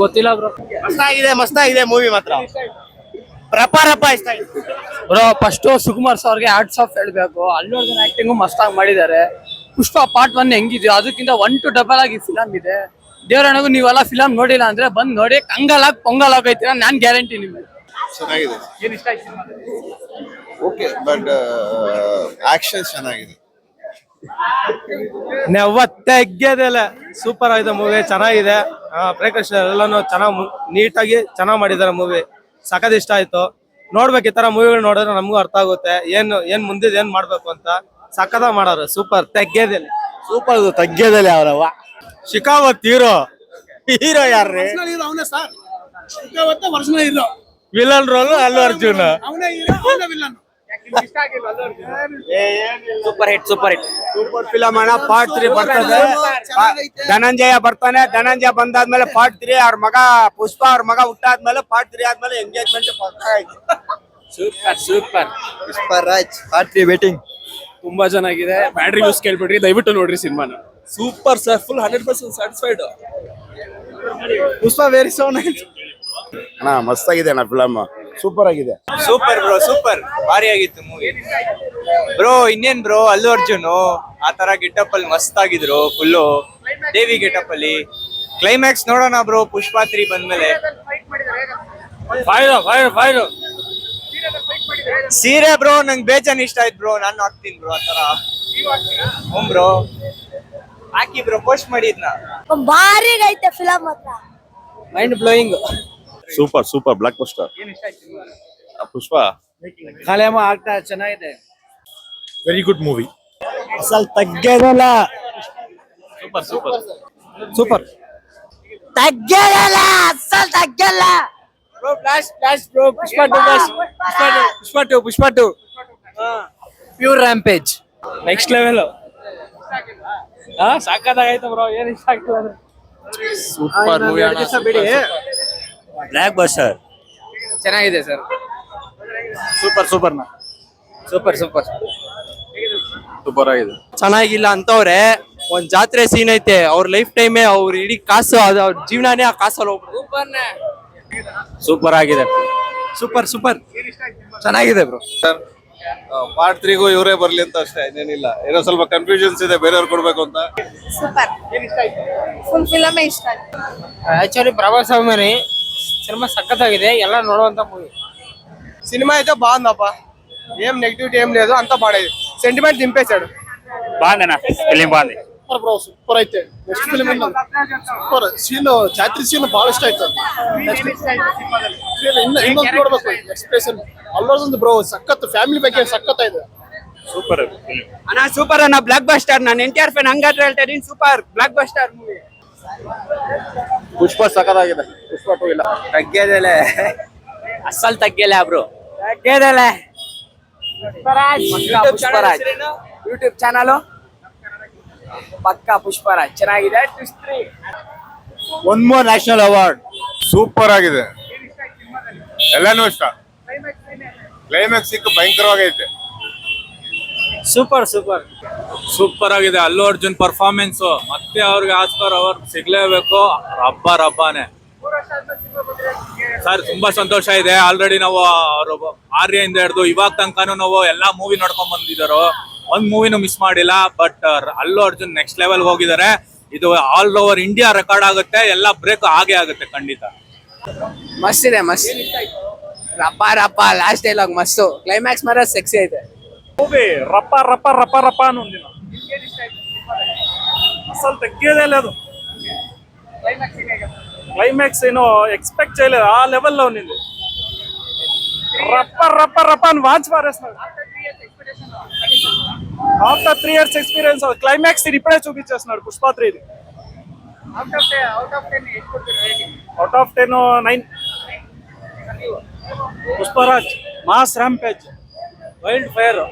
ಗೊತ್ತಿಲ್ಲ bro. ಮಸ್ತಾಗಿದೆ movie ಮಾತ್ರ. ರಪ್ಪ ಇಷ್ಟ ಆಯ್ತು ಬ್ರೋ ಫಸ್ಟ್ ಸುಕುಮಾರ್ ಸರ್ಗೆ ಹ್ಯಾಟ್ಸ್ ಆಫ್ ಹೇಳ್ಬೇಕು. ಅಲ್ಲು ಅರ್ಜುನ್ ಆಕ್ಟಿಂಗ್ ಮಸ್ತಾಗಿ ಮಾಡಿದ್ದಾರೆ. ಪುಷ್ಪ ಪಾರ್ಟ್ 1 ಹೆಂಗಿದೆಯೋ ಅದಕ್ಕಿಂತ 1 to ಡಬಲ್ ಆಗಿ ಫಿಲಮ್ ಇದೆ. ದೇವರಣಗೂ ನೀವೆಲ್ಲ ಫಿಲಮ್ ನೋಡಿಲ್ಲ ಅಂದ್ರೆ ಬಂದ್ ನೋಡಿ, ಕಂಗಾಲಾಗಿ ಪೊಂಗಲ್ ಆಗೈತೀರಾ, ನಾನ್ ಗ್ಯಾರಂಟಿ ನಿಮ್ಗೆ. ಚೆನ್ನಾಗಿದೆ. ಏನ್ ಇಷ್ಟ ಆಯ್ತು ಸಿನಿಮಾ? ಓಕೆ, ಬಟ್ ಆಕ್ಷನ್ ಚೆನ್ನಾಗಿದೆ. ತೆಗ್ಯದಲ್ಲ ಸೂಪರ್ ಆಗಿದೆ ಮೂವಿ, ಚೆನ್ನಾಗಿದೆ. ಪ್ರೇಕ್ಷಕರು ಎಲ್ಲಾನು ನೀಟಾಗಿ ಚೆನ್ನಾಗಿ ಮಾಡಿದ್ದಾರೆ ಮೂವಿ. ಸಖತ್ ಇಷ್ಟ ಆಯ್ತು. ನೋಡ್ಬೇಕು, ಈ ತರ ಮೂವಿಗಳು ನೋಡಿದ್ರೆ ನಮಗೂ ಅರ್ಥ ಆಗುತ್ತೆ ಏನ್ ಮುಂದಿದ್ ಏನ್ ಮಾಡ್ಬೇಕು ಅಂತ. ಸಖತ್ ಮಾಡೋರು, ಸೂಪರ್. ತಗ್ಗದಲ್ಲಿ ಅವರವ ಶಿಕಾವತ್ ಹೀರೋ ಯಾರ್ರಿ? Villain roll Allu Arjun. Super hit super film ಅಣ್ಣ. ಪಾರ್ಟ್ 3 ಬರ್ತದೆ. ಧನಂಜಯ ಬರ್ತಾನೆ. ಧನಂಜಯ ಬಂದಾದ್ಮೇಲೆ ಪಾರ್ಟ್ 3 ಅವ್ರ ಮಗ ಪುಷ್ಪ ಅವ್ರ ಮಗ ಹುಟ್ಟಾದ್ಮೇಲೆ ಪಾರ್ಟ್ 3 ಆದ್ಮೇಲೆ engagement super Pushparaj part 3 waiting. ತುಂಬಾ ಚೆನ್ನಾಗಿದೆ. ಬ್ಯಾಡ್ ರಿವ್ಯೂಸ್ ಕೇಳ್ಬಿಟ್ರಿ, ದಯವಿಟ್ಟು ನೋಡ್ರಿ ಸಿನಿಮಾನ. Super sir, full 100% satisfied. Pushpa very so nice ಅಣ್ಣ. ಮಸ್ತಾಗಿದೆ ಅಣ್ಣ ಫಿಲಮ್, ಸೂಪರ್ ಆಗಿದೆ. ಸೂಪರ್ ಬ್ರೋ, ಸೂಪರ್ ಭಾರಿ ಆಗಿತ್ತು ಮೂವಿ ಬ್ರೋ. ಇನ್ನೇನ್ ಬ್ರೋ, ಅಲ್ಲು ಅರ್ಜುನ್ ಆ ತರ ಗೆಟಪ್ ಅಲ್ಲಿ ಮಸ್ತ್ ಆಗಿದ್ರು. ಫುಲ್ಲು ದೇವಿ ಗೆಟಪ್ ಅಲ್ಲಿ. ಕ್ಲೈಮ್ಯಾಕ್ಸ್ ನೋಡೋಣ ಬ್ರೋ, ಪುಷ್ಪ 3 ಬಂದ್ಮೇಲೆ. ಸೀರೆ ಬ್ರೋ ನಂಗೆ ಬೇಜಾನ್ ಇಷ್ಟ ಆಯ್ತು ಬ್ರೋ, ನಾನು ಹಾಕ್ತೀನಿ ಬ್ರೋ ಆ ತರ. ಬ್ರೋ ಹಾಕಿ ಬ್ರೋ, ಪೋಸ್ಟ್ ಮಾಡಿದ್ನ. ಭಾರಿ ಐತೆ ಫಿಲಮ್ ಮಾತ್ರ, mind blowing. Super blockbuster. Pushpa ಕಾಲೇಮ ಆಗ್ತಾ ಚೆನ್ನಾಗಿದೆ. Very good movie. ಅಸಲ್ ತಗ್ಗೇದಲ್ಲ. ಸೂಪರ್. ತಗ್ಗಲ್ಲ, ಅಸ್ಸಲ್ ತಗ್ಗಲ್ಲ. Bro flash bro. Pushpa 2 pure rampage next level. ಸಾಕಾಗೈತೆ ಬ್ರೋ, ಏನ್ ಇಷ್ಟ ಆಗ್ತದೆ. ಸೂಪರ್ ಮೂವಿ ಅಣ್ಣ. ಬಿಡಿ, ಬ್ಲಾಕ್ ಬಸ್ಟರ್ ಚೆನ್ನಾಗಿದೆ ಸರ್. ಸೂಪರ್ ಆಗಿದೆ. ಚೆನ್ನಾಗಿಲ್ಲ ಅಂತವ್ರೆ. ಒಂದ್ ಜಾತ್ರೆ ಸೀನ್ ಐತೆ, ಅವ್ರ ಲೈಫ್ ಟೈಮೇ ಅವ್ರ ಇಡೀ ಕಾಸು, ಅದು ಅವ್ರ ಜೀವನಾನೇ ಆ ಕಾಸಲ್ಲಿ ಹೋಗ್ಬಿಟ್ಟು. ಸೂಪರ್ ಆಗಿದೆ. ಸೂಪರ್ ಚೆನ್ನಾಗಿದೆ ಬ್ರೋ. ಪಾರ್ಟ್ 3ಗೂ ಇವರೇ ಬರ್ಲಿ ಅಂತ ಅಷ್ಟೇ, ಇನ್ನೇನಿಲ್ಲ. ಏನೋ ಸ್ವಲ್ಪ ಕನ್ಫ್ಯೂಷನ್ಸ್ ಇದೆ, ಬೇರೆಯವ್ರು ಕೊಡ್ಬೇಕು ಅಂತ. ಸೂಪರ್ ಫುಲ್ ಫಿಲಮ್ ಇಷ್ಟ ಆಯ್ತು. ಆಕ್ಚುಲಿ ಪ್ರವಾಸ ಮನೆ ಸಿನಿಮಾ ಸಖತ್ತಾಗಿದೆ, ಎಲ್ಲ ನೋಡುವಂತ ಮೂವಿ. సినిమా అయితే బాగుందప్పా, ఏం నెగిటివిటీ ఏం లేదు, అంతా బాగుంది. సెంటిమెంట్ దింపేశాడు. బాగుందన్న ఫిలిం, బాగుంది ಬ್ರೋ. ಸೂಪರ್ ಐತೆ. ನೆಕ್ಸ್ಟ್ ಫಿಲ್ಮ್ ಸೂಪರ್ ಸೀನ್, ಜಾತ್ರೆ ಸೀನ್ ಬಹಳ ಇಷ್ಟ ಆಯ್ತು. ಇನ್ನೊಂದು ನೋಡ್ಬೇಕು ಎಕ್ಸ್ಪ್ರೆಷನ್ ಅಲ್ಲೊಂದು ಬ್ರೋ, ಸಖತ್ ಫ್ಯಾಮಿಲಿ ಬಗ್ಗೆ ಸಖತ್ ಇದೆ. ಸೂಪರ್ ಅಣ್ಣ, ಸೂಪರ್ ಅಣ್ಣ, ಬ್ಲಾಕ್ ಬಸ್ಟರ್. ನಾನು NTR ಫ್ಯಾನ್, ಹಂಗಾದ್ರೆ ಹೇಳ್ತಾ ಇದೀನಿ. Super blockbuster movie. Pushpa ಸಖತ್ತಾಗಿದೆ. ಪುಷ್ಪ 2 ಇಲ್ಲ. ತಗ್ಗೇದಲೆ ಅಸಲ್ ತಗ್ಗಿಲ್ಲ ಬ್ರೋ. ತಗ್ಗೇದಲೆ ಪುಷ್ಪರಾಜ್ ಯೂಟ್ಯೂಬ್ ಚಾನಲ್ ಪಕ್ಕಾ ಪುಷ್ಪರಾಜ್. ಚೆನ್ನಾಗಿದೆ. One more national award. Super ಆಗಿದೆ, ಎಲ್ಲಾನು ಇಷ್ಟ. ಕ್ಲೈಮ್ಯಾಕ್ಸ್ ಭಯಂಕರವಾಗೈತೆ. ಸೂಪರ್ ಆಗಿದೆ. ಅಲ್ಲು ಅರ್ಜುನ್ ಪರ್ಫಾರ್ಮೆನ್ಸ್ ಮತ್ತೆ ಅವ್ರಿಗೆ ಆಸ್ಕರ್ ಅವಾರ್ಡ್ ಸಿಗ್ಲೇಬೇಕು. ರಬ್ಬಾನೆ ಸರ್, ತುಂಬಾ ಸಂತೋಷ ಇದೆ. ಆಲ್ರೆಡಿ ನಾವು ಅವರು ಆರ್ಯದಿಂದ ಹಿಡಿದು ಇವಾಗ ತನಕನೂ ನಾವು ಎಲ್ಲಾ ಮೂವಿ ನೋಡ್ಕೊಂಡ್ ಬಂದಿದ್ದಾರೋ, ಒಂದ್ ಮೂವಿನೂ ಮಿಸ್ ಮಾಡಿಲ್ಲ. But Allu Arjun next level ಹೋಗಿದ್ದಾರೆ. ಇದು ಆಲ್ ಓವರ್ ಇಂಡಿಯಾ ರೆಕಾರ್ಡ್ ಆಗುತ್ತೆ, ಎಲ್ಲ ಬ್ರೇಕ್ ಆಗೇ ಆಗುತ್ತೆ ಖಂಡಿತ. ಮಸ್ತ್ ಇದೆ, ಮಸ್ತ್. ರಪ್ಪ ಲಾಸ್ಟ್ ಡೈಲಾಗ್ ಮಸ್ತು. ಕ್ಲೈಮ್ಯಾಕ್ಸ್ ಮಾತ್ರ ಸೆಕ್ಸಿ ಐತೆ. ಮೂವಿ ರಪ್ಪ ಅನ್ನೊಂದಿನ ಅಸಲ್ ತೆಗ್ಯೋದಿಲ್ಲ ಅದು. ಕ್ಲೈಮ್ಯಾಕ್ಸ್ ಏನು ಎಕ್ಸ್ಪೆಕ್ಟ್ చేయలేదు, ಆ ಲೆವೆಲ್ ಅವನಿಂದ ರಪ್ಪ అని వాచ్ పారేస్తున్నాడు. ఆఫ్టర్ 3 years ఎక్స్పీరియన్స్ క్లైమాక్స్ ఇప్పుడే చూపించేస్తున్నాడు Pushpa 3. Out of 10 9. Pushparaj mass rampage, wild fire.